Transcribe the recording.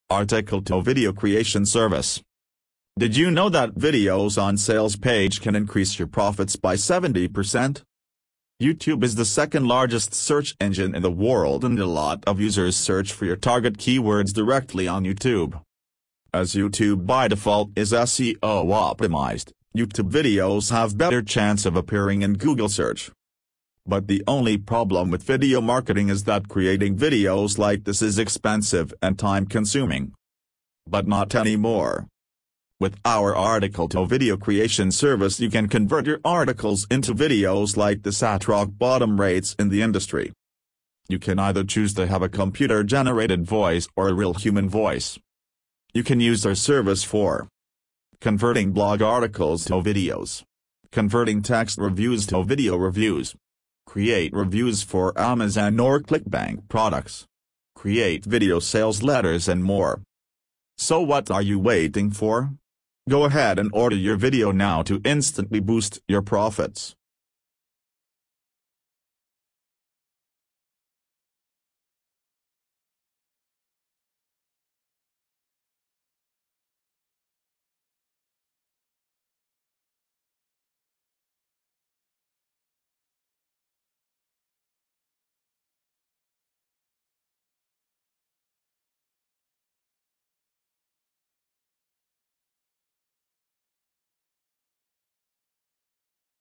Article to Video Creation Service. Did you know that videos on sales page can increase your profits by 70%? YouTube is the second largest search engine in the world, and a lot of users search for your target keywords directly on YouTube. As YouTube by default is SEO optimized, YouTube videos have better chance of appearing in Google search. But the only problem with video marketing is that creating videos like this is expensive and time-consuming. But not anymore. With our Article to Video Creation Service, you can convert your articles into videos like this at rock-bottom rates in the industry. You can either choose to have a computer-generated voice or a real human voice. You can use our service for converting blog articles to videos, converting text reviews to video reviews, create reviews for Amazon or ClickBank products, create video sales letters, and more. So what are you waiting for? Go ahead and order your video now to instantly boost your profits.